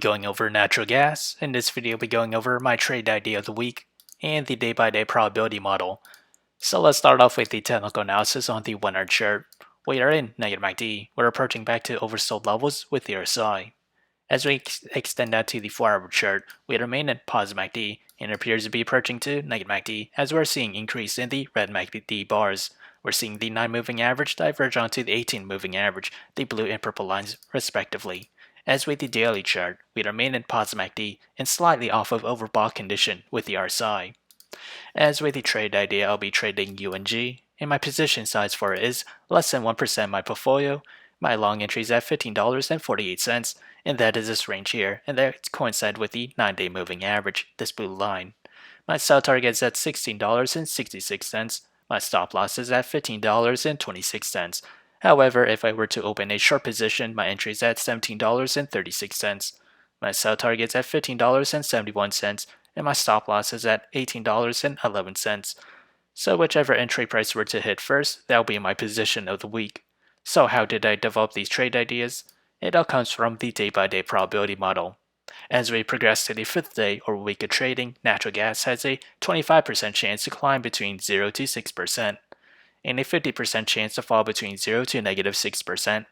Going over natural gas. In this video, we'll be going over my trade idea of the week and the day-by-day probability model. So let's start off with the technical analysis on the 1 hour chart. We are in negative MACD. We're approaching back to oversold levels with the RSI. As we extend out to the 4 hour chart, we remain in positive MACD and appears to be approaching to negative MACD as we're seeing increase in the red MACD bars. We're seeing the 9 moving average diverge onto the 18 moving average, the blue and purple lines respectively. As with the daily chart, we remain in positive MACD and slightly off of overbought condition with the RSI. As with the trade idea, I'll be trading UNG, and my position size for it is less than 1% of my portfolio. My long entry is at $15.48, and that is this range here, and that coincides with the 9-day moving average, this blue line. My sell target is at $16.66. My stop loss is at $15.26. However, if I were to open a short position, my entry is at $17.36. My sell target is at $15.71, and my stop loss is at $18.11. So whichever entry price were to hit first, that will be my position of the week. So how did I develop these trade ideas? It all comes from the day-by-day probability model. As we progress to the 5th day or week of trading, natural gas has a 25% chance to climb between 0 to 6%, and a 50% chance to fall between 0 to negative 6%,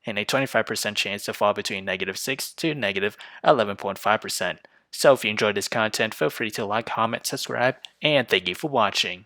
and a 25% chance to fall between negative 6 to negative 11.5%. So if you enjoyed this content, feel free to like, comment, subscribe, and thank you for watching.